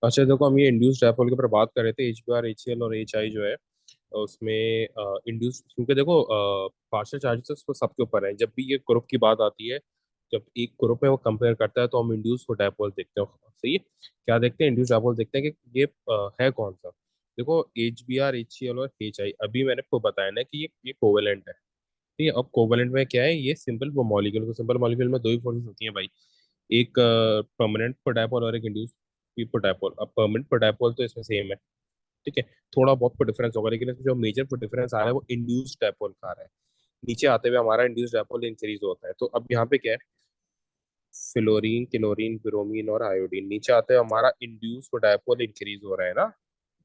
अच्छा देखो, हम ये इंड्यूस्ड डायपोल के ऊपर बात कर रहे थे, H B R, H C L और एच आई जो है उसमें इंड्यूस, क्योंकि देखो पार्शियल चार्जेस उसको सबके ऊपर है। जब भी ये ग्रुप की बात आती है, जब एक ग्रुप है वो कंपेयर करता है तो हम इंड्यूस को डायपोल देखते हैं। सही है, क्या देखते हैं? इंड्यूस डायपोल देखते हैं कि ये है कौन सा। देखो H B R, H C L और एच आई, अभी मैंने आपको बताया ना कि ये कोवेलेंट है। ठीक है, अब कोवेलेंट में क्या है, ये सिंपल वो मॉलिक्यूल, को सिंपल मॉलिक्यूल में दो ही फोर्सेस होती हैं भाई, एक परमानेंट पर डायपोल और एक इंड्यूस पर डायपोल। अब परमानेंट पर डायपोल तो इसमें सेम है। ठीक है, थोड़ा बहुत पर डिफरेंस होगा, लेकिन इसमें जो मेजर पर डिफरेंस आ रहा है वो इंड्यूस्ड डायपोल का आ रहा है। नीचे आते हुए हमारा इंड्यूस्ड डायपोल इंक्रीज होता है। तो अब यहाँ पे क्या है, फ्लोरीन, क्लोरीन, ब्रोमीन और आयोडीन, नीचे आते हुए हमारा इंड्यूस्ड डायपोल इंक्रीज हो रहा है ना।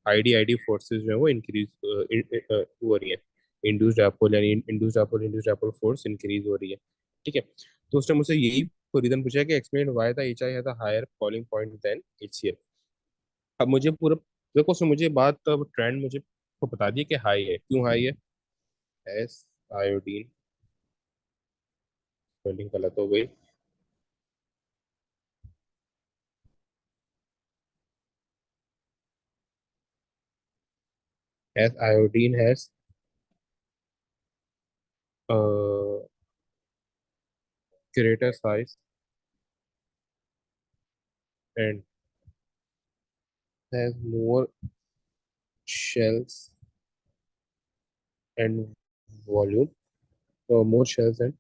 आईडी आईडी फोर्सेस जो है वो इंक्रीज हो रही है। इंड्यूस्ड डायपोल यानी इंड्यूस्ड डायपोल फोर्स इंक्रीज हो रही है। ठीक है, तो उसने मुझसे यही रीजन पूछा है कि explain why the H I has a higher boiling point than H C L. अब मुझे पूरा, देखो उसने मुझे बात ट्रेंड मुझे को बता दिया कि हाई है, क्यों हाई है। एस आयोडीन, स्पेलिंग गलत हो गई। S iodine has greater size and has more shells and volume, more shells and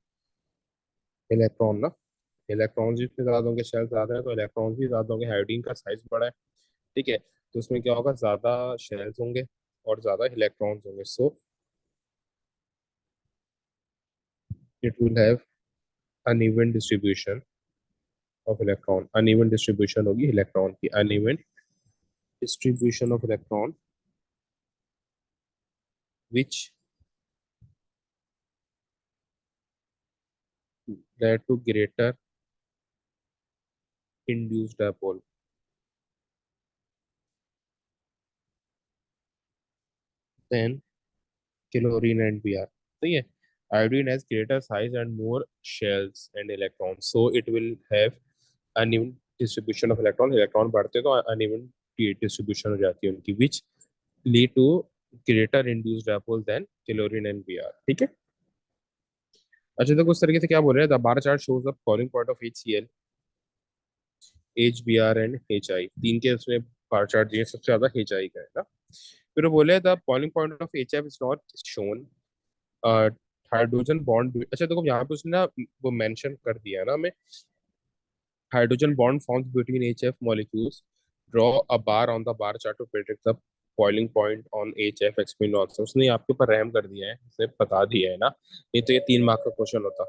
electron ना। इलेक्ट्रॉन्स भी इसमें ज्यादा होंगे, शेल ज्यादा है तो इलेक्ट्रॉन्स भी ज्यादा होंगे। हाइड्रोजन का साइज बड़ा है। ठीक है, तो उसमें क्या होगा, ज्यादा शेल्स होंगे और ज्यादा इलेक्ट्रॉन्स होंगे। So it will have uneven distribution of electron. Uneven distribution होगी इलेक्ट्रॉन की, uneven distribution of electron which led to greater induced dipole than chlorine and Br. सही है, iodine has greater size and more shells and electrons, so it will have uneven distribution of electron। Electron बढ़ते तो uneven distribution हो जाती है उनकी, which lead to greater induced dipole than chlorine and Br। ठीक है, अच्छा तो कुछ तरीके से क्या बोल रहे हैं, the bar chart shows the following point of H C L, H B R and H I, तीन के उसमें बार चार्ट दिए, सबसे ज्यादा एच आई का है ना। फिर वो बोले the boiling point of H F is not shown. Hydrogen bond, अच्छा देखो यहाँ पे उसने ना वो मेंशन कर दिया है ना हमें, hydrogen bond forms between H F molecules, draw a bar on the bar chart to predict the boiling point on H F, explain answer. उसने आपके ऊपर रहम कर दिया है, उसने बता दिया है ना। नहीं तो ये 3 मार्क का क्वेश्चन होता,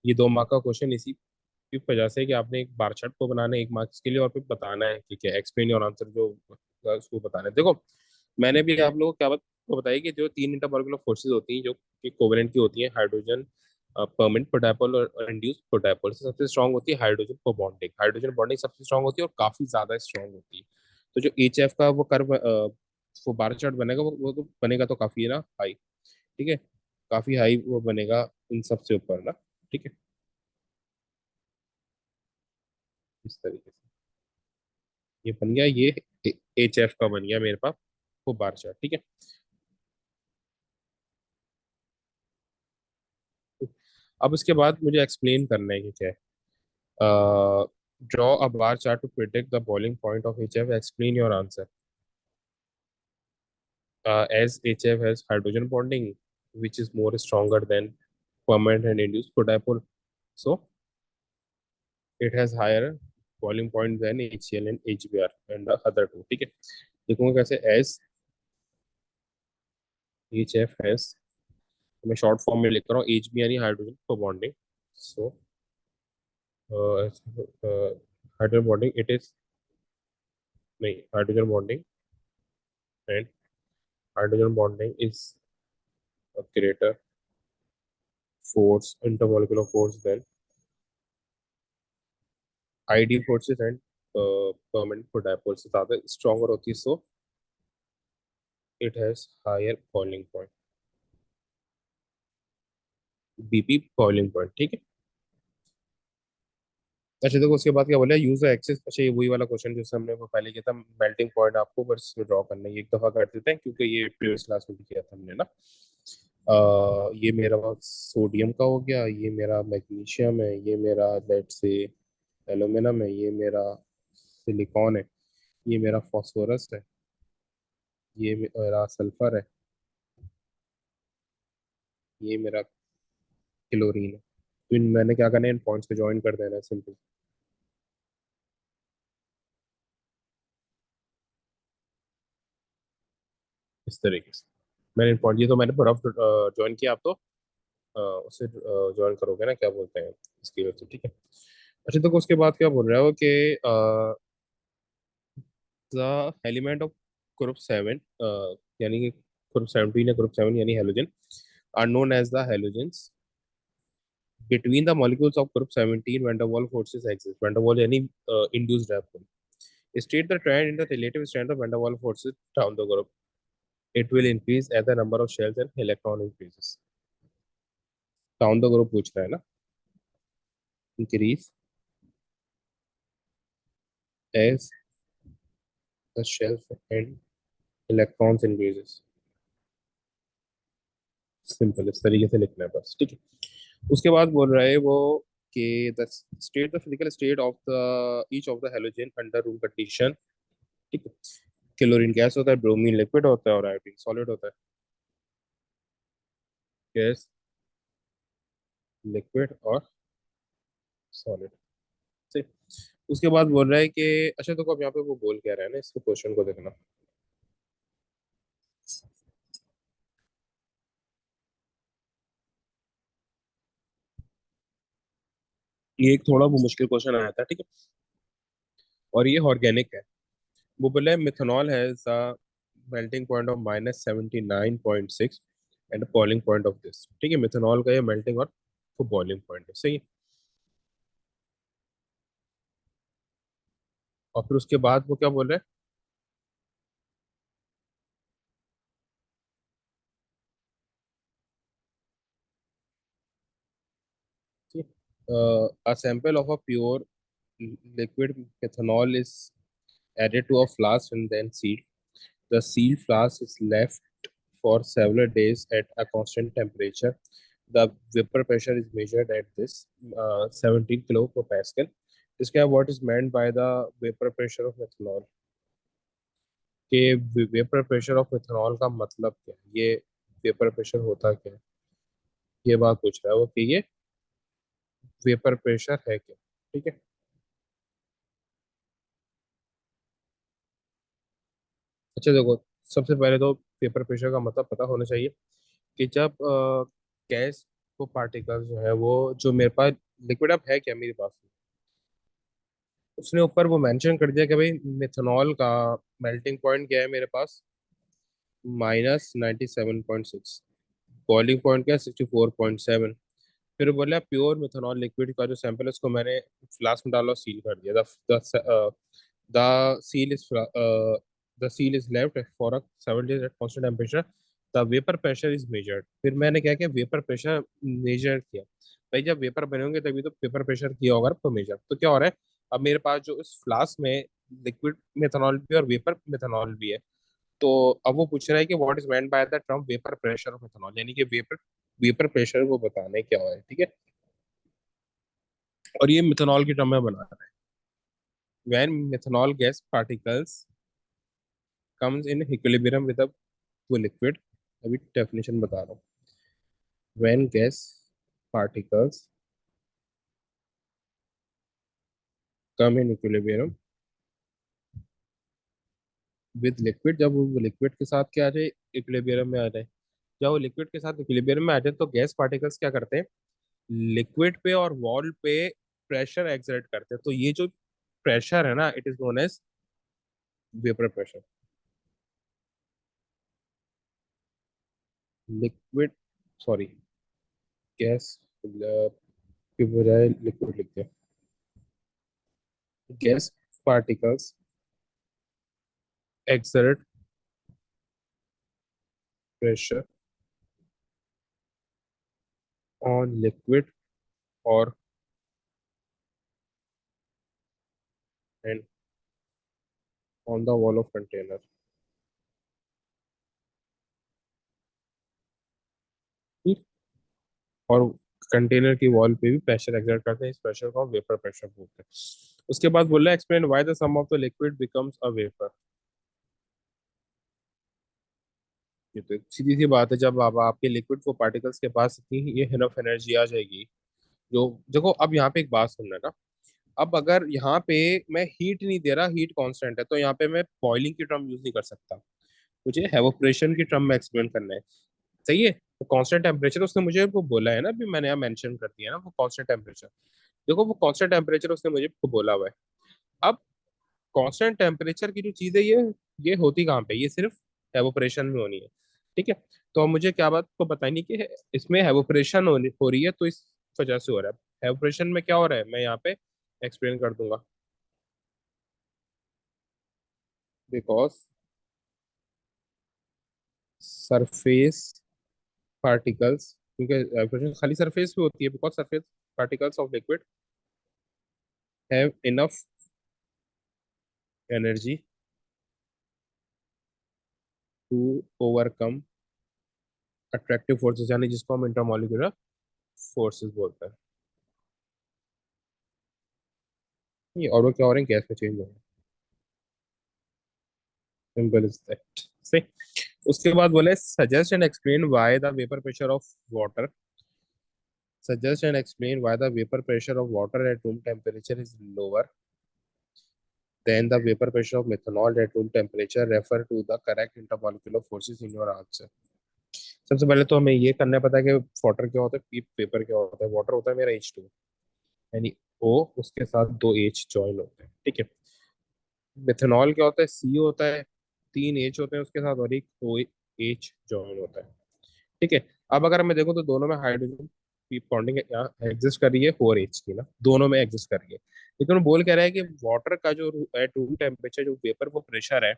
ये 2 मार्क का क्वेश्चन इसी की वजह से कि आपने एक बार चार्ट को बनाना है 1 मार्क्स के लिए, और फिर बताना है कि क्या एक्सप्लेन योर आंसर जो उसको बताना है। देखो मैंने भी आप लोगों को क्या बात को बताई कि जो 3 इंटरमॉलिक्यूलर फोर्सेज होती हैं जो कि कोवेलेंट की होती हैं, हाइड्रोजन परमानेंट पर डायपोल और इंड्यूस्ड पर डायपोल से सबसे स्ट्रांग होती है हाइड्रोजन को बॉन्डिंग। हाइड्रोजन बॉन्डिंग सबसे स्ट्रांग होती है और काफी ज्यादा स्ट्रांग होती है। तो जो एच एफ का वो कर्व, वो बार चार्ट बनेगा, वो तो बनेगा तो काफी है ना हाई। ठीक है, काफी हाई वो बनेगा इन सबसे ऊपर ना। ठीक है, इस तरीके से ये बन गया, ये एच एफ का बन गया मेरे पास वो बार चार्ट। ठीक है, अब उसके बाद मुझे एक्सप्लेन करना है कि क्या है। Draw a bar chart to predict the boiling point of H F, explain your answer. As HF has hydrogen bonding, which is more stronger than permanent and induced dipole, so it has higher boiling point than HCl and HBr and the other two। ठीक है, देखूंगा कैसे। as HF has, मैं short form में लिख रहा हूँ, H B यानी hydrogen for bonding. So hydrogen bonding it is, नहीं, hydrogen bonding and hydrogen bonding is a greater force, intermolecular force than I D forces and permanent for dipole से ज्यादा stronger होती है। So it has higher boiling point, B P boiling point. ठीक है, अच्छा देखो उसके बाद क्या बोला, यूज द एक्सिस। अच्छा ये वही वाला क्वेश्चन जिससे हमने वो पहले किया था, मेल्टिंग पॉइंट आपको बस ड्रॉ करना है, ये एक दफा कर देते हैं क्योंकि ये प्रीवियस क्लास में भी किया था हमने ना। ये मेरा सोडियम का हो गया, ये मेरा मैग्नीशियम है, ये मेरा लेड से एल्यूमिनियम है, ये मेरा सिलिकॉन है, ये मेरा फॉस्फोरस है, ये मेरा सल्फर है, ये मेरा क्लोरीन है। तो इन मैंने क्या करना है, इन पॉइंट्स को ज्वाइन कर देना है सिंपल, इस तरीके से। मैंने इन पॉइंट, ये तो मैंने रफ ज्वाइन किया, आप तो उसे ज्वाइन करोगे ना, क्या बोलते हैं इसकी वजह से, ठीक है। अच्छा तो उसके बाद क्या बोल रहे हो कि द एलिमेंट ऑफ ग्रुप 7, यानी कि ग्रुप 17 या ग्रुप 7 यानी halogen, are known as the halogens between the molecules of group 17 van der Waals forces exist. Van der Waals यानी induced dipole. State the trend in the relative strength of van der Waals forces down the group. It will increase as the number of shells and electron increases. Down the group पूछ रहा है ना, increase as the shells and electrons increases. Simple इस तरीके से लिखना है बस, ठीक है। उसके बाद बोल रहा है वो कि the state the physical state of the each of the halogen under room condition, ठीक है। क्लोरीन गैस होता है, ब्रोमीन लिक्विड होता है, और आयोडीन सॉलिड होता है। गैस, लिक्विड और सॉलिड, ठीक। उसके बाद बोल रहा है कि अच्छा तो अब यहाँ पे वो बोल क्या रहा है ना, इसको क्वेश्चन को देखना। ये एक थोड़ा वो मुश्किल क्वेश्चन आया था, ठीक है, और ये ऑर्गेनिक है। वो बोला है methanol has a melting point of -79.6 and boiling point of this, ठीक है। मिथेनॉल का ये मेल्टिंग और बॉइलिंग पॉइंट है, सही है। और फिर उसके बाद वो क्या बोल रहे हैं, a sample of a pure liquid methanol is added to a flask and then sealed. The sealed flask is left for several days at a constant temperature. The vapor pressure is measured at this 17 kilo per pascal. इसका what is meant by the vapor pressure of methanol? कि vapour pressure of methanol का मतलब क्या है, ये vapour pressure होता क्या है, ये बात पूछ रहा है वो कि ये वेपर प्रेशर है क्या, ठीक है। अच्छा देखो, सबसे पहले तो वेपर प्रेशर का मतलब पता होना चाहिए कि जब गैस को पार्टिकल्स जो है वो, जो मेरे पास लिक्विड अब है क्या मेरे पास, उसने ऊपर वो मेंशन कर दिया कि भाई मिथेनॉल का मेल्टिंग पॉइंट क्या है मेरे पास, -97.6, बॉइलिंग पॉइंट क्या है 64.7। फिर बोला प्योर मिथेनॉल लिक्विड का जो सैंपल है उसको मैंने फ्लास्क में डाला और सील कर दिया। The seal is the seal is left for a 7 days at constant temperature. The vapour pressure is measured. फिर मैंने क्या किया, वेपर प्रेशर मेजर किया। भाई जब वेपर बने होंगे तभी तो वेपर प्रेशर किया होगा तो मेजर, तो क्या हो रहा है, अब मेरे पास जो इस फ्लास्क में लिक्विड मिथेनॉल भी और वेपर मिथेनॉल भी है। तो अब वो पूछ रहा है कि what is meant by the term vapour pressure of methanol, यानी कि वेपर वेपर प्रेशर वो बताना है क्या है, ठीक है। और ये मिथेनॉल की टर्म में बना रहा है। When methanol gas particles comes in equilibrium with a liquid, अभी डेफिनेशन बता रहा हूँ। When gas particles come in equilibrium with liquid, जब वो लिक्विड के साथ क्या आ जाए, इक्विलिब्रियम में आ जाए। जब वो लिक्विड के साथ इक्विलिब्रियम में आ जाए तो गैस पार्टिकल्स क्या करते हैं, लिक्विड पे और वॉल पे प्रेशर एक्सर्ट करते हैं। तो ये जो प्रेशर है ना, it is known as vapour pressure. Liquid, sorry, gas के बजाय लिक्विड लिखते हैं। Gas particles exert pressure on liquid or and on the wall of container. और कंटेनर की वॉल पे भी प्रेशर एक्सर्ट करते हैं, इस प्रेशर को वेपर प्रेशर बोलते हैं। उसके बाद बोल रहा है explain why the sum of the liquid becomes a vapour. ये तो सीधी सी बात है, जब आप आपके लिक्विड को पार्टिकल्स के पास इतनी ये इनफ एनर्जी आ जाएगी। जो देखो अब यहाँ पे एक बात सुनना ना। अब अगर यहाँ पे मैं हीट नहीं दे रहा, हीट कांस्टेंट है, तो यहाँ पे मैं बॉइलिंग की टर्म यूज नहीं कर सकता। मुझे एवोपरेशन की टर्म में एक्सप्लेन करना है। सही है, तो कांस्टेंट टेम्परेचर उसने मुझे वो बोला है ना, अभी मैंने यहाँ मेंशन कर दिया ना वो कांस्टेंट टेम्परेचर। देखो वो कांस्टेंट टेम्परेचर उसने मुझे बोला हुआ है। अब कांस्टेंट टेम्परेचर की जो चीज है ये होती कहाँ पे, ये सिर्फ एवोपरेशन में होनी है। ठीक है। तो अब मुझे क्या बात को बतानी कि इसमें एवोपरेशन हो रही है, तो इस वजह से हो रहा है। एवोपरेशन में क्या हो रहा है मैं यहाँ पे एक्सप्लेन कर दूंगा। बिकॉज सरफेस पार्टिकल्स, क्योंकि evaporation खाली सरफेस पे होती है, because surface particles of liquid have enough energy to overcome attractive forces, यानी जिसको हम इंटरमॉलिक्यूलर फोर्सेस बोलते हैं। ये और वो क्या हो रहे हैं, गैस में चेंज हो रहे हैं। Simple is that. से उसके बाद बोले suggest and explain why the vapour pressure of water, suggest and explain why the vapor pressure of water at room temperature is lower than the vapor pressure of methanol at room temperature, refer to the correct intermolecular forces in your answer। सबसे पहले तो हमें ये करना पता है कि water क्या होता है, पेपर क्या होता है। वाटर होता है मेरा H2, यानी O, उसके साथ दो H ज्वाइन होते हैं। ठीक है। मेथनॉल क्या होता है, C होता है, तीन H होते हैं उसके साथ, और एक OH ज्वाइन होता है। ठीक है। अब अगर मैं देखूँ तो दोनों में हाइड्रोजन बॉन्डिंग यहाँ एग्जिस्ट कर रही है, 4H की ना, दोनों में एग्जिस्ट कर रही है। लेकिन वो बोल कह रहा है कि वाटर का जो एट रूम टेम्परेचर जो वेपर वो प्रेशर है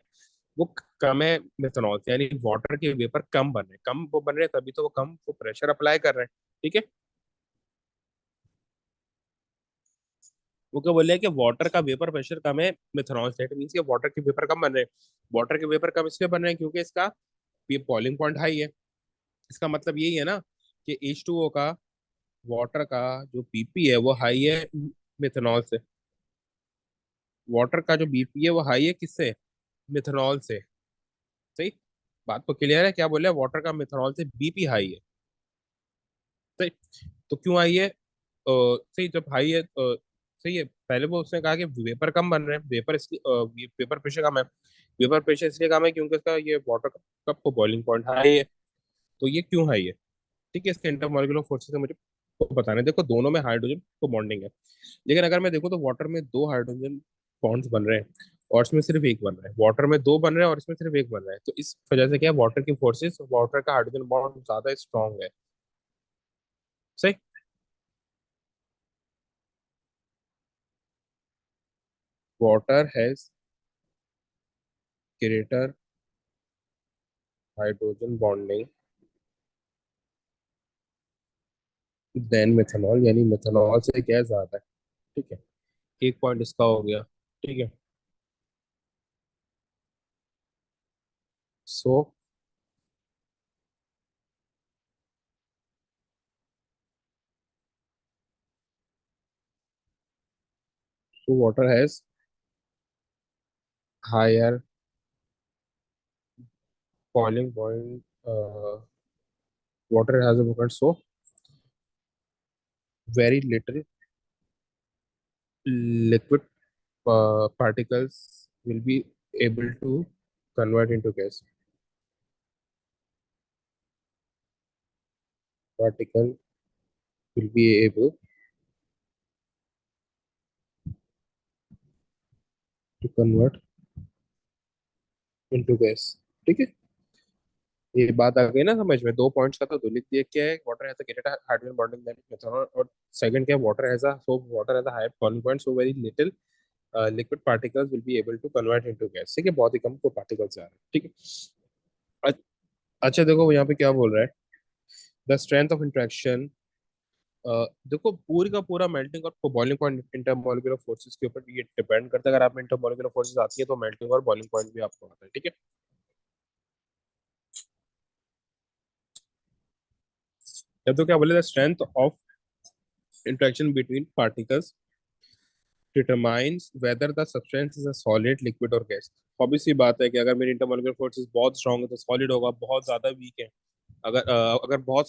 वो कम है मेथनॉल से, यानी वाटर के वेपर कम बन रहे हैं, कम वो बन रहे हैं, तभी तो वो कम वो प्रेशर अप्लाई कर रहे हैं। ठीक है। वो क्या बोल रहे हैं कि वाटर का वेपर प्रेशर कम है मेथनॉल से, मीन्स के वाटर के वेपर कम बन रहे हैं। वाटर के वेपर कम इसलिए बन रहे हैं क्योंकि इसका ये बॉइलिंग पॉइंट हाई है। इसका मतलब यही है ना कि H2O का, वाटर का जो बीपी है वो हाई है मिथेनॉल से। वाटर का जो बीपी है वो हाई है किससे, मिथेनॉल से। सही। बात तो क्लियर है, क्या बोले, वाटर का मिथेनॉल से बीपी हाई है। सही। तो क्यों हाई है, सही, जब हाई है सही है, पहले वो उसने कहा कि वेपर कम बन रहे हैं, वेपर इसलिए वेपर प्रेशर कम है। वेपर प्रेशर इसलिए कम है क्योंकि इसका ये वाटर कप को बॉइलिंग पॉइंट हाई है। तो ये क्यों हाई है। ठीक है। इसके इंटरमॉलिक्यूलर फोर्सेस से मुझे बताना है। देखो दोनों में हाइड्रोजन को बॉन्डिंग है, लेकिन अगर मैं देखूँ तो वाटर में दो हाइड्रोजन बॉन्ड्स बन रहे हैं और इसमें सिर्फ एक बन रहा है। वाटर में दो बन रहे हैं और इसमें सिर्फ एक बन रहा है, तो इस वजह से क्या है, वाटर की फोर्सेस, वाटर का हाइड्रोजन बॉन्ड ज्यादा स्ट्रांग है। सही। Water has greater hydrogen bonding than methanol, यानी मिथेनॉल से क्या है, ज्यादा है। ठीक है। एक पॉइंट इसका हो गया। ठीक है। So water has higher boiling point, water has a movement, so very little liquid particles will be able to convert into gas. Particle will be able to convert into gas। ठीक है। ये बात आ गई ना समझ में, दो पॉइंट्स का तो लिख दिया, क्या है, water has a greater hydrogen bonding than methanol, और सेकंड क्या, water has a higher boiling point, so very little liquid particles will be able to convert into gas. ठीक है, बहुत ही कम को पार्टिकल्स आ रहे हैं। ठीक है। अच्छा देखो यहाँ पे क्या बोल रहा है, द स्ट्रेंथ ऑफ इंट्रैक्शन देखो पूरी का पूरा मेल्टिंग और बॉइलिंग पॉइंट इंटरमोलिकुलर फोर्सेस के ऊपर ये डिपेंड करता है। अगर आप में इंटरमोलिकुलर फोर्सेस आती है तो मेल्टिंग और बॉइलिंग पॉइंट भी आपको आता है, ठीक है। या तो क्या बोले, the strength of interaction between particles determines whether the substance is a solid liquid और गैस। ऑब्वियस सी बात है कि अगर मेरी इंटरमोलिकुलर फोर्सेस बहुत स्ट्रांग है तो सॉलिड होगा, बहुत ज्यादा वीक है अगर बहुत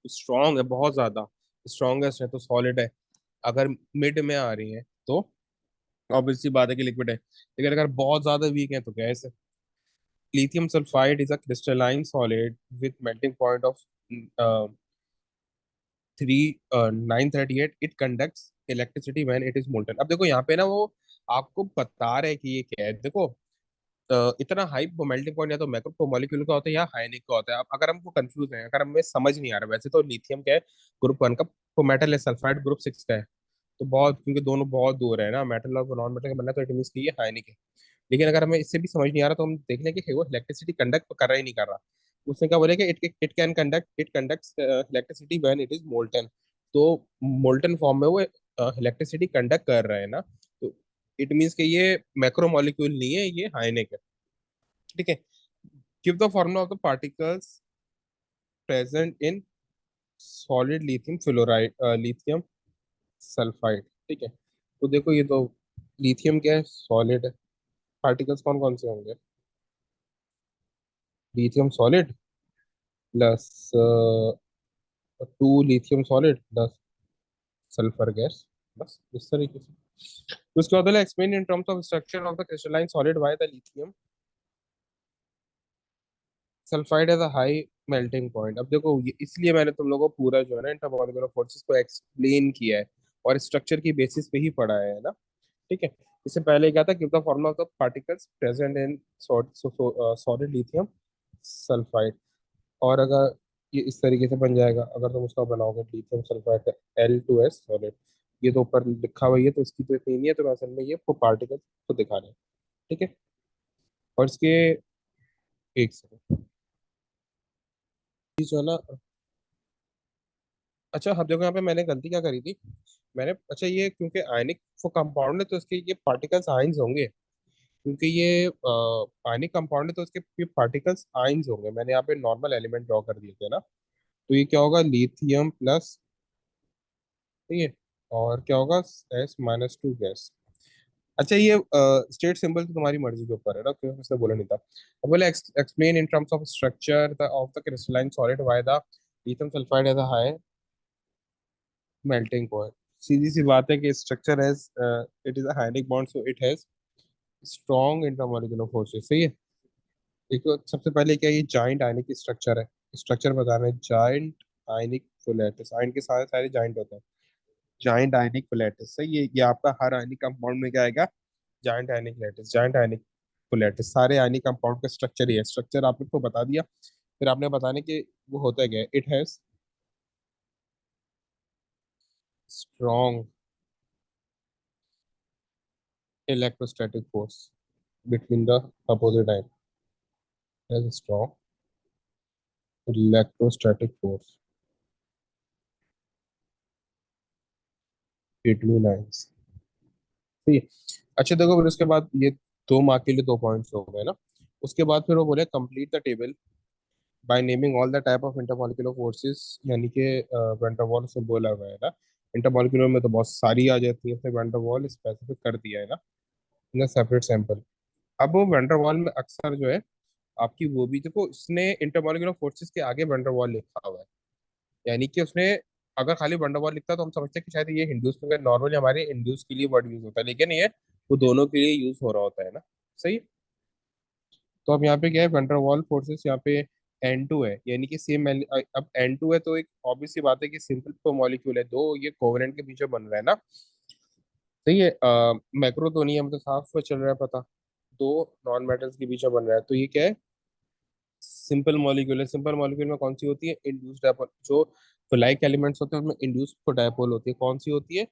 स्ट्रांग है, बहुत ज्यादा स्ट्रांगेस्ट है तो सॉलिड है। अगर मिड में आ रही है तो ऑब्वियस सी बात है कि लिक्विड है, लेकिन अगर बहुत ज्यादा वीक है तो गैस है। Lithium sulphide is a crystalline solid with melting point of 3938। It conducts electricity when it is molten. अब देखो यहाँ पे ना वो आपको बता रहे हैं कि ये क्या है। देखो इतना हाई मेल्टिंग पॉइंट या तो मैक्रो मॉलिक्यूल का होता है या हाइनिक का होता है। अब अगर हमको कंफ्यूज है, अगर हमें समझ नहीं आ रहा, वैसे तो लिथियम क्या है, ग्रुप 1 का, तो मेटल है, सल्फाइड ग्रुप 6 का है। तो बहुत, क्योंकि दोनों बहुत दूर है ना, मेटल और नॉन मेटल का बनना, तो इट मीन की ये हाइनिक है। लेकिन अगर हमें इससे भी समझ नहीं आ रहा तो हम देख लें कि वो इलेक्ट्रिसिटी कंडक्ट कर रहा ही नहीं कर रहा। उसने क्या बोला कि it conducts electricity when it is molten. तो मोल्टन फॉर्म में वो इलेक्ट्रिसिटी कंडक्ट कर रहा है ना, तो इट मीन्स कि ये मैक्रो मॉलिक्यूल नहीं है, ये हाइनिक है, ठीक है। Give the formula of the particles present in solid lithium fluoride, lithium sulphide, ठीक है। तो देखो ये तो लिथियम क्या है, सॉलिड है। पार्टिकल्स कौन कौन से होंगे, lithium solid plus 2 lithium solid plus sulphur gas, बस इस तरीके से। तो उसके बाद explain in terms of structure of the crystalline solid why the lithium sulphide has a high melting point. अब देखो इसलिए मैंने तुम लोगों को पूरा जो है ना इंटरमॉलिक्यूलर फोर्सेस को एक्सप्लेन किया है और स्ट्रक्चर की बेसिस पे ही पढ़ा है ना, ठीक है। इससे पहले क्या था, give the formula of the particles present in solid lithium sulphide. और अगर ये इस तरीके से बन जाएगा, अगर तुम उसका बनाओगे लिथियम सल्फाइड का L2S सॉलिड, ये तो ऊपर लिखा हुआ ही है तो इसकी तो इतनी नहीं है, तो असल में ये पार्टिकल्स को दिखा रहे हैं, ठीक है। और इसके एक सेकंड जो है ना, अच्छा हाँ देखो यहाँ पे मैंने गलती क्या करी थी। मैंने, अच्छा ये क्योंकि आयनिक वो कंपाउंड है तो इसके ये पार्टिकल्स आयंस होंगे, क्योंकि ये आयनिक कंपाउंड है तो इसके ये पार्टिकल्स आयंस होंगे। मैंने यहाँ पे नॉर्मल एलिमेंट ड्रॉ कर दिए थे ना, तो ये क्या होगा, लिथियम प्लस, ठीक है, और क्या होगा, S-2 गैस। अच्छा ये स्टेट सिंबल तो तुम्हारी मर्जी के ऊपर है ना, क्योंकि उसने बोला नहीं था। अब बोले explain in terms of structure the of the crystalline solid why the lithium sulphide has a high melting point. सीधी सी बात है कि structure has, it is a hydronic bond so it has strong intermolecular forces, सही है। एक तो सबसे पहले क्या, ये जाइंट आयनिक स्ट्रक्चर है, स्ट्रक्चर बताना है, जाइंट आयनिक फ्लैटिस। आयन के सारे सारे जाइंट होते हैं, जाइंट आयनिक फ्लैटिस, सही है। ये आपका हर आयनिक कंपाउंड में क्या आएगा, जाइंट आयनिक लैटिस, जाइंट आयनिक फ्लैटिस। सारे आयनिक कंपाउंड का स्ट्रक्चर ही है, स्ट्रक्चर आपने को बता दिया। फिर आपने बताने कि वो होता है क्या, it has strong electrostatic force between the opposite ion, has a strong electrostatic force between ions, ठीक है। अच्छा देखो फिर उसके बाद ये 2 मार्क के लिए 2 पॉइंट्स हो गए ना। उसके बाद फिर वो बोले complete the table by naming all the type of intermolecular forces, यानी कि वैन डर वाल से बोला हुआ है ना, इंटरमॉलिक्यूलर में तो बहुत सारी आ जाती है, फिर वैन डर वाल स्पेसिफिक कर दिया है ना इन सेपरेट सैंपल। अब वो वैन डर वाल में अक्सर जो है आपकी वो भी देखो, इसने इंटरमॉलिक्यूलर फोर्सेस के आगे वैन डर वाल लिखा हुआ है, यानी कि उसने अगर खाली वंडरवॉल लिखता तो हम समझते हैं कि शायद ये हिंदूज में, नॉर्मली हमारे हिंदूज के लिए वर्ड यूज होता है, लेकिन ये वो दोनों के लिए यूज हो रहा होता है ना, सही। तो अब यहाँ पे क्या है, वंडरवॉल फोर्सेस यहाँ पे N2 है, यानी कि सेम। अब N2 है तो एक ऑब्वियस सी बात है कि सिंपल मॉलिक्यूल है, दो ये कोवेलेंट के पीछे बन रहा है ना, सही है। मैक्रो तो नहीं है, मतलब साफ चल रहा है पता। दो नॉन मेटल्स के पीछे बन रहा है तो ये क्या है, सिंपल मॉलिक्यूल है। सिंपल मॉलिक्यूल में कौन सी होती है, इंड्यूस्ड डायपोल। जो तो लाइक एलिमेंट्स होते हैं उनमें इंड्यूस डायपोल होती है, कौन सी होती है,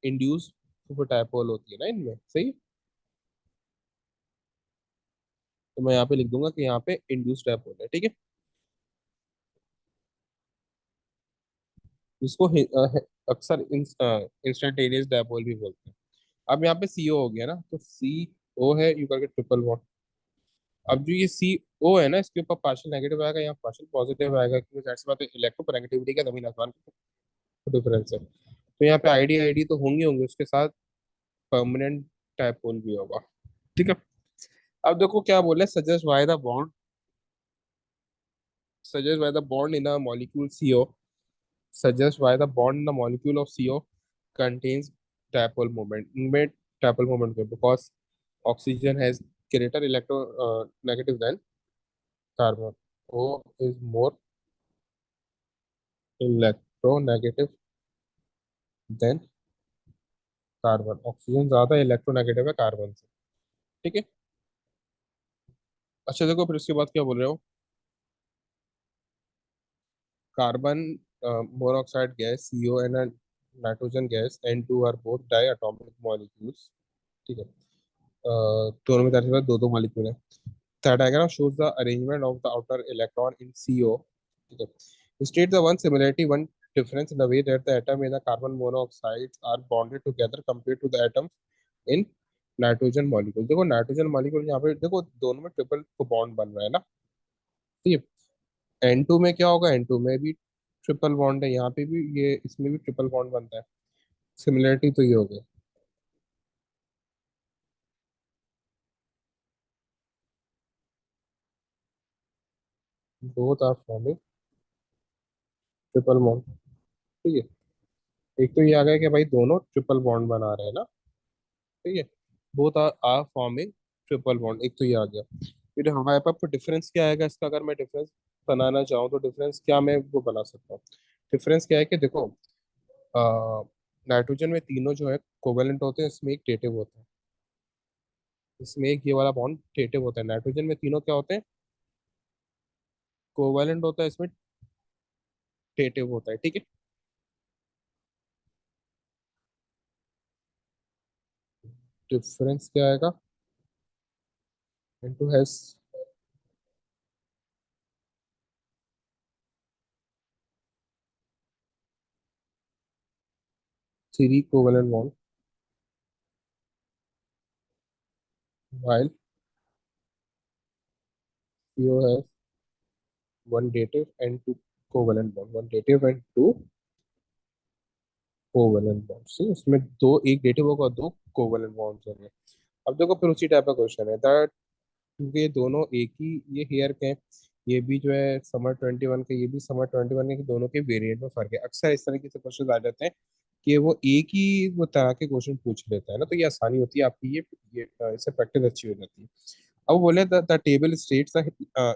इंड्यूस डायपोल होती है ना इनमें, सही। तो मैं यहाँ पे लिख दूंगा कि यहाँ पे इंड्यूस डायपोल है, ठीक है। जिसको अक्सर इंस्टेंटेनियस डायपोल भी बोलते हैं। अब यहाँ पे सीओ हो गया ना, तो सी ओ है, यू करके ट्रिपल बॉन्ड। अब जो ये सी ओ है ना, इसके ऊपर पार्शियल नेगेटिव आएगा, यहाँ पार्शियल पॉजिटिव आएगा, क्योंकि जाहिर सी बात है इलेक्ट्रोनेगेटिविटी का जमीन आसमान का डिफरेंस है। तो यहाँ पे आईडी आईडी तो होंगे होंगे, उसके साथ परमानेंट डायपोल भी होगा। ठीक है। अब देखो क्या बोले, suggest why the bond, suggest why the bond in a molecule CO, suggest why the bond in the molecule of CO contains dipole moment. इनमें dipole moment को, because oxygen has greater electro negative than carbon. O is more electronegative than carbon, oxygen ज्यादा electronegative है carbon से। ठीक है। अच्छा देखो, फिर उसके बाद क्या बोल रहे हो, carbon monoxide gas CO and nitrogen gas N2 are both diatomic molecules. ठीक है। दोनों में दरअसल दो दो मॉलिक्यूल है। The diagram shows the arrangement of the outer electron in CO. ठीक है। It states the one similarity, one difference in the way that the atom in the carbon monoxides are bonded together compared to the atoms in nitrogen molecule. देखो nitrogen molecule यहाँ पे देखो, दोनों में triple bond बन रहा है ना। ठीक है। N2 में क्या होगा, N2 में भी ट्रिपल बॉन्ड है, यहाँ पे भी ये, इसमें भी ट्रिपल बॉन्ड बनता है। सिमिलरिटी तो ये हो गई। Both are forming triple bond. ठीक है। एक तो ये आ गया कि भाई दोनों ट्रिपल बॉन्ड बना रहे हैं ना। ठीक है। Both are forming triple bond, एक तो ये आ गया। फिर हमारे पास डिफरेंस क्या आएगा इसका, अगर मैं डिफरेंस बनाना चाहूँ तो डिफरेंस क्या मैं वो बना सकता हूँ। डिफरेंस क्या है कि देखो, नाइट्रोजन में तीनों जो है कोवेलेंट होते हैं, इसमें एक डेटिव होता है। इसमें एक ये वाला बॉन्ड डेटिव होता है, नाइट्रोजन में तीनों क्या होते हैं, कोवेलेंट होता है, इसमें डेटिव होता है। ठीक है। डिफरेंस क्या आएगा, N2 has three covalent bond while CO has one dative and two covalent bond, one dative and two covalent bonds. इसमें दो, एक डेटिव होगा, दो कोवेलेंट बॉन्ड्स होंगे। अब देखो फिर उसी टाइप का क्वेश्चन है दैट, क्योंकि ये दोनों एक ही ये हेयर के हैं, ये भी जो है समर 21 के, ये भी समर 21 के, दोनों के वेरिएंट में फर्क है। अक्सर इस तरीके से क्वेश्चन आ जाते हैं कि वो एक ही वो तरह के क्वेश्चन पूछ लेता है ना, तो ये आसानी होती है आपकी, इससे प्रैक्टिस अच्छी हो जाती है। अब बोले the table states the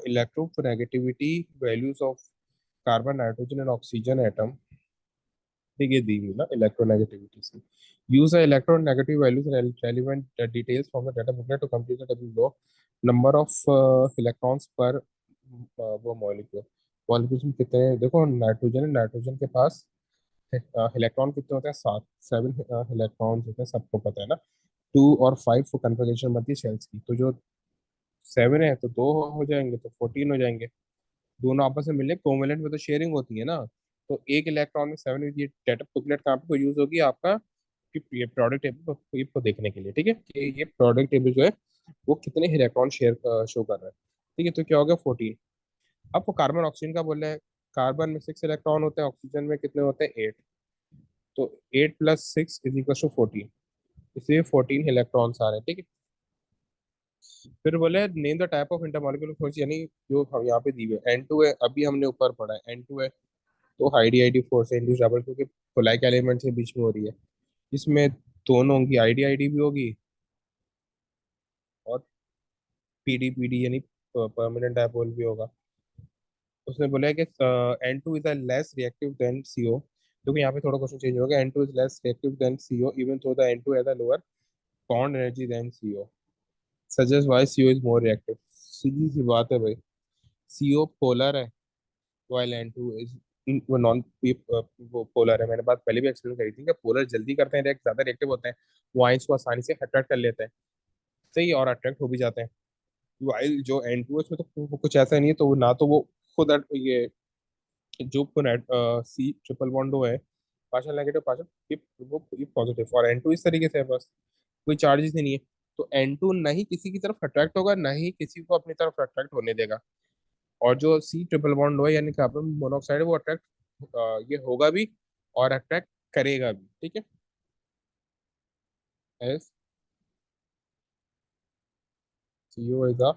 electronegativity values of carbon nitrogen and oxygen atom. ठीक है, दी हुई ना इलेक्ट्रोनेगेटिविटी से। Use the electronegative values relevant details from the data booklet to complete the table लो नंबर ऑफ इलेक्ट्रॉन्स पर वो मॉलिक्यूल। मॉलिक्यूल्स में कितने हैं? देखो नाइट्रोजन है, नाइट्रोजन के पास इलेक्ट्रॉन कितने होते हैं, 7 इलेक्ट्रॉन्स होते हैं, सबको पता है ना। 2 और 5 को कन्फर्मेशन बनती है शेल्स की, तो जो 7 है तो दो हो जाएंगे तो 14 हो जाएंगे। दोनों आपस में मिलने, कोवेलेंट में तो शेयरिंग होती है ना। तो एक इलेक्ट्रॉन में 7, ये डेटा बुकलेट कहाँ पे यूज होगी आपका, कि ये प्रोडक्ट टेबल को देखने के लिए। ठीक है, कि ये प्रोडक्ट टेबल जो है वो कितने इलेक्ट्रॉन शेयर शो कर रहा है। ठीक है, तो क्या हो गया 14। अब वो कार्बन ऑक्सीजन का बोल रहे हैं, कार्बन में 6 इलेक्ट्रॉन होते हैं, ऑक्सीजन में कितने होते हैं, 8। तो 8 + 6 = 14, इसलिए 14 इलेक्ट्रॉन्स आ रहे हैं। ठीक है। फिर बोले name the type of intermolecular force, यानी जो हम यहाँ पे दी हुई है N2 है, अभी हमने ऊपर पढ़ा है N2 है, तो आईडी आईडी फोर्स है इंड्यूस डबल, क्योंकि कोलाइक एलिमेंट के बीच में हो रही है। इसमें दोनों होंगी, आईडी आईडी भी होगी और पीडी पीडी, यानी परमानेंट डायपोल भी होगा। उसने बोला है कि N2 is less reactive than CO। क्योंकि यहाँ पे थोड़ा क्वेश्चन चेंज हो गया, N2 is less reactive than CO even though the N2 has a lower bond energy than CO, suggest why CO is more reactive. सीधी सी बात है भाई, CO पोलर है while N2 इज वो नॉन वो पोलर है। मैंने बात पहले भी एक्सप्लेन करी थी कि पोलर जल्दी करते हैं रिएक्ट, ज्यादा रिएक्टिव होते हैं, वो आइंस को आसानी से अट्रैक्ट कर लेते हैं। सही, और अट्रैक्ट हो भी जाते हैं। while जो N2 है उसमें तो कुछ ऐसा नहीं है, तो ना तो वो खुद ये जो सी ट्रिपल बॉन्ड है, पार्शियल नेगेटिव पार्शियल, ये पॉजिटिव, और N2 इस तरीके से है बस, कोई चार्जेस ही नहीं है। तो N2 ना ही किसी की तरफ अट्रैक्ट होगा, ना ही किसी को अपनी तरफ अट्रैक्ट होने देगा। और जो सी ट्रिपल बॉन्ड है यानी कार्बन मोनोऑक्साइड, वो अट्रैक्ट ये होगा भी और अट्रैक्ट करेगा भी, ठीक है। S CO is a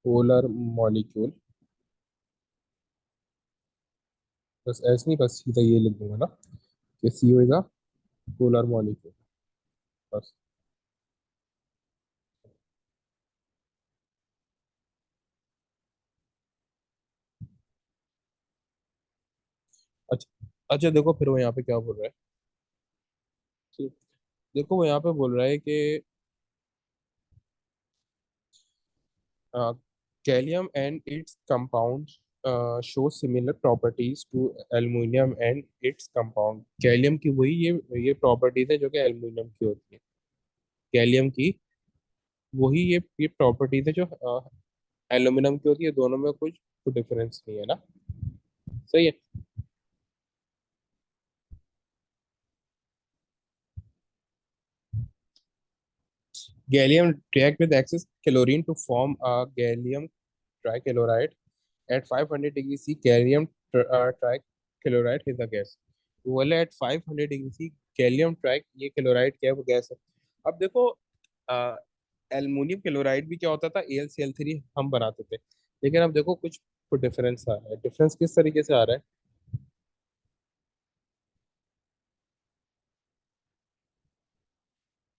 polar molecule, बस एस नहीं, बस सीधा ये लिख दूंगा ना कि CO is a polar molecule, बस। अच्छा अच्छा, देखो फिर वो यहाँ पे क्या बोल रहा है। ठीक, देखो वो यहाँ पे बोल रहा है कि gallium and its compounds show similar properties to aluminium and its compound। Gallium की वही ये प्रॉपर्टीज है जो कि एल्यूमिनियम की होती है। गैलियम की वही ये प्रॉपर्टीज है जो एल्यूमिनियम की होती है, दोनों में कुछ डिफरेंस नहीं है ना। सही है। Gallium react with excess chlorine to form a gallium trichloride at 500 degree C। Gallium trichloride is a gas। वो बोले at 500 डिग्री सी गैलियम ट्राइक, ये क्लोराइड क्या है, वो गैस है। अब देखो एल्युमिनियम क्लोराइड भी क्या होता था, AlCl3 हम बनाते थे। लेकिन अब देखो कुछ डिफरेंस आ रहा है। डिफरेंस किस तरीके से आ रहा है।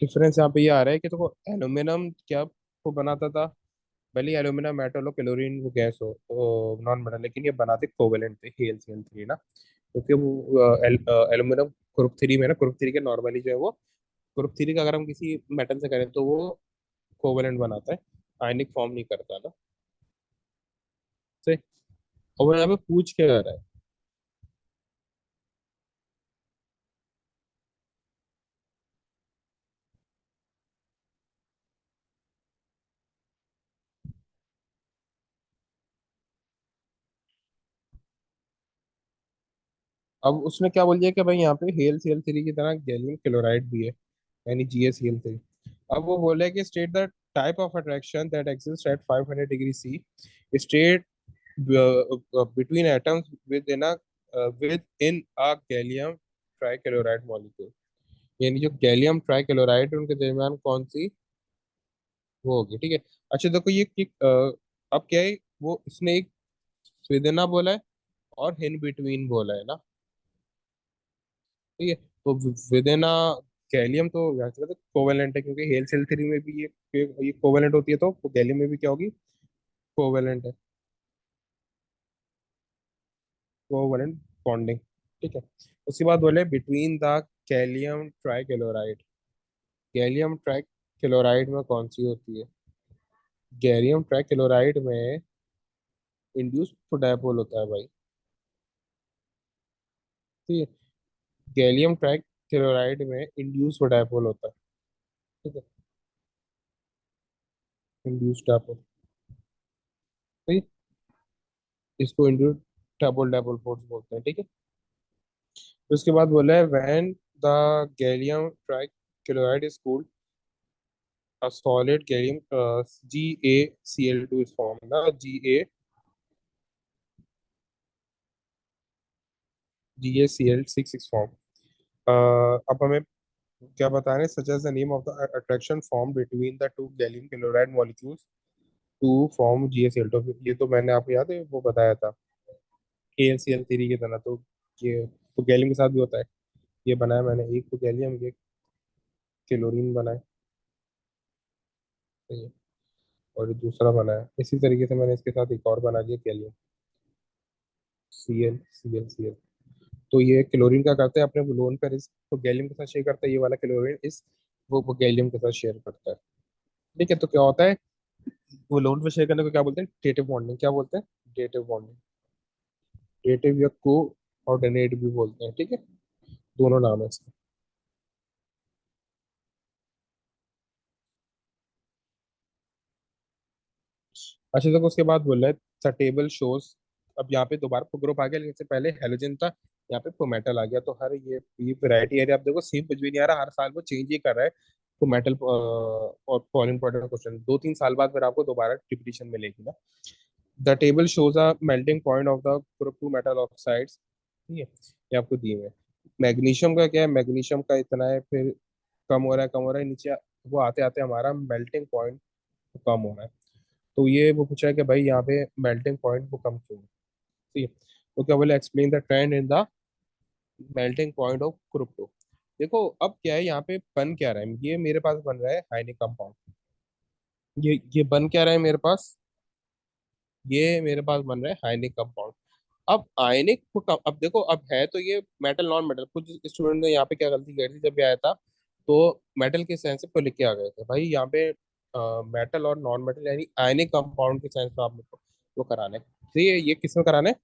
डिफरेंस यहाँ पे ये आ रहा है कि देखो एल्यूमिनियम क्या को बनाता था, भले एल्यूमिनियम मेटल हो, क्लोरीन वो गैस हो, तो नॉन मेटल, लेकिन ये बनाते कोवेलेंट थे, AlCl3 ना। क्योंकि वो एल्यूमिनियम ग्रुप थ्री में ना, ग्रुप थ्री के नॉर्मली जो है वो, ग्रुप थ्री का अगर हम किसी मेटल से करें तो वो कोवेलेंट बनाता है, आयनिक फॉर्म नहीं करता ना। से और वो यहाँ पे पूछ क्या रहा है। अब उसने क्या बोल दिया कि भाई यहाँ पे HCl3 की तरह गैलियम क्लोराइड भी है, यानी GaCl3। अब वो बोले कि state the type of attraction that exist at 500 degree C, state between atoms within a gallium trichloride molecule। यानी जो गैलियम ट्राइक्लोराइड है उनके दरमियान कौन सी वो होगी, ठीक है। अच्छा देखो अब क्या है, वो इसने एक विदिना बोला है और इन बिटवीन बोला है ना, ठीक है। तो विदिना गैलियम तो वैसे तो कोवेलेंट है, क्योंकि हेल सेल थ्री में भी ये कोवेलेंट होती है, तो गैलियम में भी क्या होगी, कोवेलेंट है, कोवेलेंट बॉन्डिंग, ठीक है। उसके बाद बोले between the gallium trichloride, gallium trichloride में कौन सी होती है, गैलियम ट्राइक्लोराइड में इंड्यूस डायपोल होता है भाई, ठीक है। गैलियम ट्राइक्लोराइड में इंड्यूस डायपोल होता है, ठीक है, इंड्यूस डायपोल, ठीक है? इसको इंड्यूस डायपोल डायपोल फोर्स बोलते हैं, ठीक है। तो उसके बाद बोला है when the gallium trichloride is cooled a solid gallium GaCl2 is formed ना, GaCl6 is formed। अब हमें क्या बता रहे हैं, such as the name of the attraction form between the two gallium chloride molecules to form GaCl2। ये तो मैंने आपको याद है वो बताया था, AlCl3 की तरह। तो ये तो गैलियम के साथ भी होता है। ये बनाया मैंने, एक तो गैलियम, एक क्लोरीन बनाया, सही है, और ये दूसरा बनाया। इसी तरीके से मैंने इसके साथ एक और बना दिया, गैलियम Cl। तो ये क्लोरीन क्या करता है, अपने लोन पर इस तो गैलियम के साथ शेयर करता है, ये वाला क्लोरीन इस वो गैलियम के साथ शेयर करता है, ठीक है। तो क्या होता है, वो लोन पे शेयर करने को क्या बोलते हैं, डेटिव बॉन्डिंग, क्या बोलते हैं, डेटिव बॉन्डिंग, डेटिव या को ऑर्डिनेट भी बोलते हैं, ठीक है। दोनों नाम है इसके। अच्छा, तो उसके बाद बोल रहा है द टेबल शोज अब यहाँ पे दोबारा ग्रुप आ गया, लेकिन इससे पहले हेलोजन था, यहाँ पे मेटल आ गया। तो हर ये वैरायटी है, आप देखो सेम कुछ भी नहीं आ रहा, हर साल वो चेंज ही कर रहा है। तो मेटल और फॉरेन प्रोडक्ट क्वेश्चन 2-3 साल बाद फिर आपको दोबारा रिपीटिशन मिलेगी ना। The table shows a melting point of the group two metal oxides, ठीक है, ये आपको दिए हुए हैं। मैग्नीशियम का क्या है, मैग्नीशियम का इतना है, फिर कम हो रहा है, कम हो रहा है, नीचे वो आते आते हमारा मेल्टिंग पॉइंट कम हो रहा है। तो ये वो पूछा है कि भाई यहाँ पे मेल्टिंग पॉइंट वो कम क्यों है, ठीक है। तो क्या बोले, explain the trend in the melting point of group two. देखो अब क्या है, यहाँ पे बन क्या रहा है, ये मेरे पास बन रहा है आयनिक कंपाउंड। ये बन क्या रहा है मेरे पास, ये मेरे पास बन रहा है आयनिक कंपाउंड। अब आयनिक अब देखो, अब है तो ये मेटल नॉन मेटल। कुछ स्टूडेंट ने यहाँ पे क्या गलती करी थी, जब ये आया था तो मेटल के सेंस पे लिख के आ गए थे भाई, यहाँ पे मेटल और नॉन मेटल यानी आयनिक कंपाउंड के सेंस में आपने वो कराना है। तो ये किस में कराना है,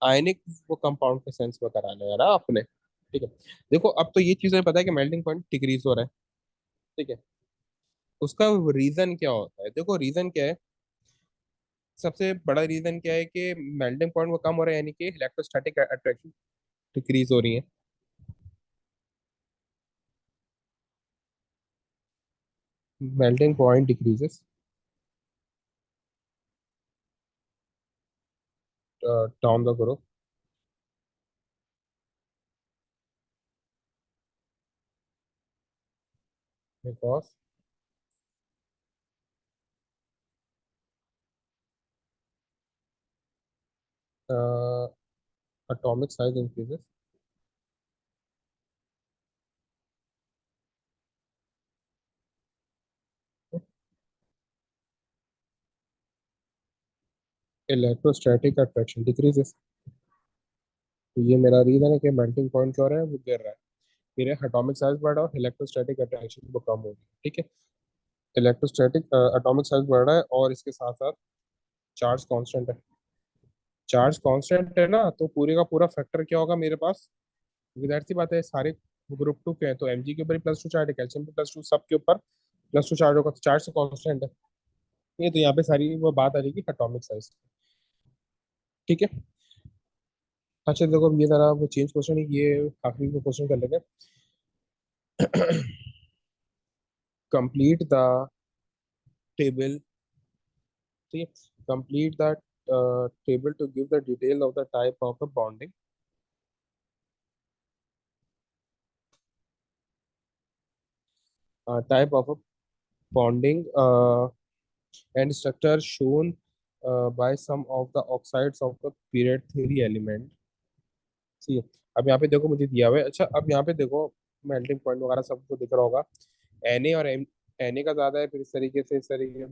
आयनिक वो कंपाउंड के सेंस में कराना है ना आपने, ठीक है। देखो अब तो ये चीज़ हमें पता है कि मेल्टिंग पॉइंट डिक्रीज हो रहा है, ठीक है। उसका रीजन क्या होता है, देखो रीजन क्या है, सबसे बड़ा रीजन क्या है कि मेल्टिंग पॉइंट वो कम हो रहा है, यानी कि इलेक्ट्रोस्टैटिक अट्रैक्शन डिक्रीज हो रही है। Melting point decreases down the group because atomic size increases, electrostatic attraction decreases। तो ये मेरा रीजन है कि मेल्टिंग पॉइंट क्या हो रहा है, वो गिर रहा है। फिर एटॉमिक साइज बढ़ा और इलेक्ट्रोस्टैटिक अट्रैक्शन वो कम होगी, ठीक है। इलेक्ट्रोस्टैटिक एटॉमिक साइज बढ़ रहा है और इसके साथ साथ चार्ज कांस्टेंट है। चार्ज कांस्टेंट है ना, तो पूरे का पूरा फैक्टर क्या होगा मेरे पास, क्योंकि जाहिर सी बात है सारे ग्रुप टू के हैं, तो Mg के ऊपर ही +2 चार्ज है, कैल्शियम पे +2, सब के ऊपर +2 चार्ज होगा, तो चार्ज तो कांस्टेंट है। ये तो यहाँ पे सारी वो बात आ जाएगी एटॉमिक साइज, ठीक है। अच्छा देखो, अब ये जरा वो चेंज क्वेश्चन है, ये आखिरी को क्वेश्चन कर लेते हैं। कंप्लीट द टेबल, ठीक है, complete the table to give the detail of the type of the bonding, type of bonding and structure shown by some of the oxides of the period theory element, ठीक है। अब यहाँ पे देखो मुझे दिया हुआ है, अच्छा अब यहाँ पे देखो मेल्टिंग पॉइंट वगैरह सबको दिख रहा होगा, Na और Na का ज्यादा है, फिर इस तरीके से इस तरीके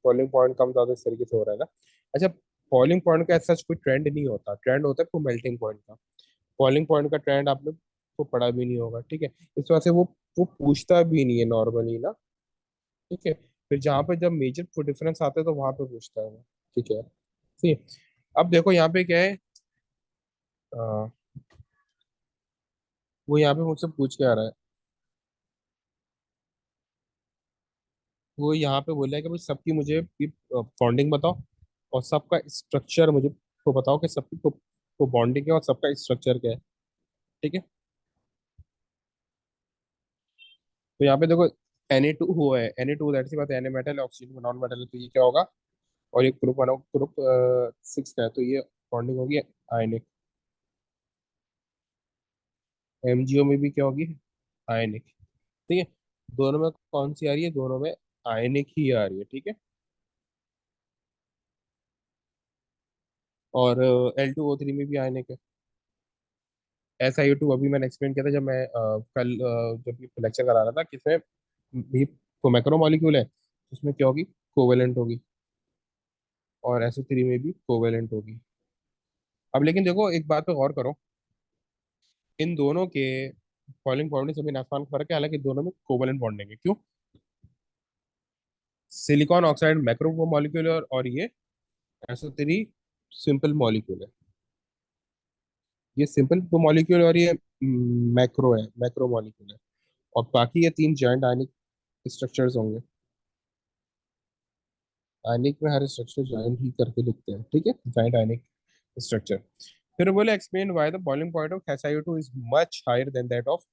बॉइलिंग पॉइंट कम ज्यादा इस तरीके से हो रहा है ना। अच्छा, बॉइलिंग पॉइंट का ऐसा कोई ट्रेंड नहीं होता, ट्रेंड होता है वो मेल्टिंग पॉइंट का। बॉइलिंग पॉइंट का ट्रेंड आपने को पढ़ा भी नहीं होगा, ठीक है। इस वजह से वो पूछता भी नहीं है नॉर्मली ना, ठीक है। फिर जहाँ पे जब मेजर डिफरेंस आते हैं तो वहां पे पूछता है वो, ठीक है। ठीक है। अब देखो यहाँ पे क्या है, अ, वो यहाँ पे मुझसे पूछ के आ रहा है, वो यहाँ पे बोल रहा है कि भाई सबकी मुझे बॉन्डिंग बताओ और सबका स्ट्रक्चर मुझे तो बताओ कि सबकी को बॉन्डिंग है और सबका स्ट्रक्चर क्या है, ठीक है। तो यहाँ पे देखो Na2 हुआ है, Na2 दैट सी बात है, Na मेटल है, ऑक्सीजन नॉन मेटल है, तो ये क्या होगा, और ये ग्रुप बना ग्रुप 6 का है, तो ये बॉन्डिंग होगी आयनिक। MgO में भी क्या होगी, आयनिक, ठीक है। दोनों में कौन सी आ रही है, दोनों में आयनिक ही आ रही है, ठीक है। और L2O3 में भी आयनिक है। SiO2 अभी मैंने एक्सप्लेन किया था जब मैं कल जब ये लेक्चर करा रहा था, किसमें भी तो मैक्रो मॉलिक्यूल है, उसमें क्या होगी, कोवेलेंट होगी, और SO3 में भी कोवेलेंट होगी। अब लेकिन देखो एक बात पे गौर करो, इन दोनों के फॉलिंग बॉन्डिंग जमीन आसमान का फर्क है, हालांकि दोनों में कोवेलेंट बॉन्डिंग है, क्यों, सिलिकॉन ऑक्साइड मैक्रो मॉलिक्यूल है और ये SO3 सिंपल मॉलिक्यूल है। ये सिंपल मॉलिक्यूल और ये मैक्रो है, मैक्रो मॉलिक्यूल है, और बाकी ये तीन जॉइंट आयनिक स्ट्रक्चर्स होंगे। आयनिक में हर स्ट्रक्चर जॉइंट ही करके लिखते हैं, ठीक है, जॉइंट आयनिक। स्ट्रक्चर। फिर बोले explain why the boiling point of SiO2 is much higher than that of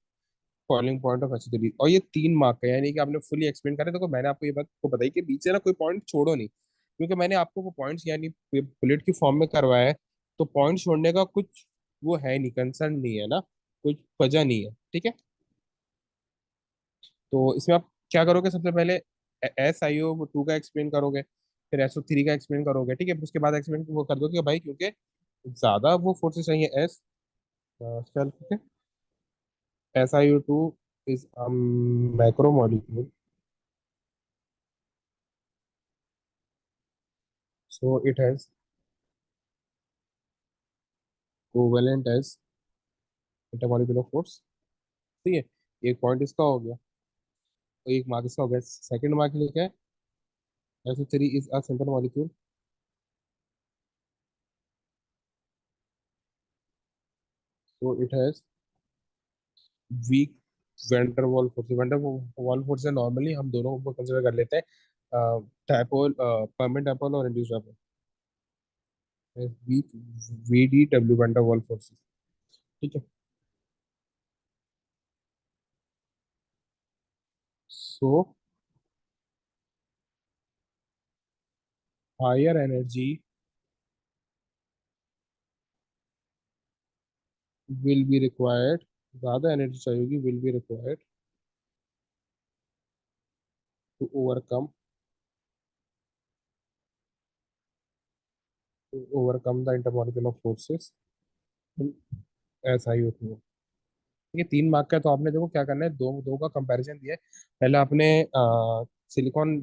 boiling point of SO3। और ये 3 मार्क है, यानी कि आपने फुली एक्सप्लेन करा। देखो मैंने आपको ये बात को बताई कि बीच से ना कोई पॉइंट छोड़ो नहीं, क्योंकि मैंने आपको वो पॉइंट्स यानी बुलेट की फॉर्म में करवाया है, तो पॉइंट छोड़ने का कुछ वो है नहीं, कंसर्न नहीं है ना, कुछ वजह नहीं है, ठीक है। तो इसमें आप क्या करोगे, सबसे पहले SiO2 का एक्सप्लेन करोगे, फिर SO3 का एक्सप्लेन करोगे, ठीक है। फिर उसके बाद एक्सप्लेन वो कर दो कि भाई क्योंकि ज्यादा वो फोर्सेस चाहिए चल ठीक है। SiO2 is a macromolecule, so it has covalent as intermolecular force। ठीक है, एक पॉइंट इसका हो गया, तो एक मार्क इसका हो गया। सेकंड मार्क लिखा है SO3 is a simple molecule, so it has weak van der Waals force. Van der Waals force है, नॉर्मली हम दोनों को कंसिडर कर लेते हैं, डायपोल, परमानेंट डायपोल और induced dipole. Weak VDW van der Waals force, ठीक है। So higher energy will be required, ज्यादा एनर्जी चाहिए होगी, will be required to overcome the intermolecular forces in SiO2। ये 3 मार्क का है, तो आपने देखो क्या करना है, दो दो का कंपैरिजन दिया है। पहले आपने सिलिकॉन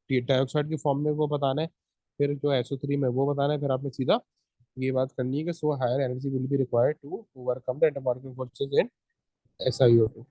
डाइऑक्साइड की फॉर्म में वो बताना है, फिर जो SO3 में वो बताना है, फिर आपने सीधा ये बात करनी है कि so higher energy will be required to overcome the intermolecular forces in SiO2।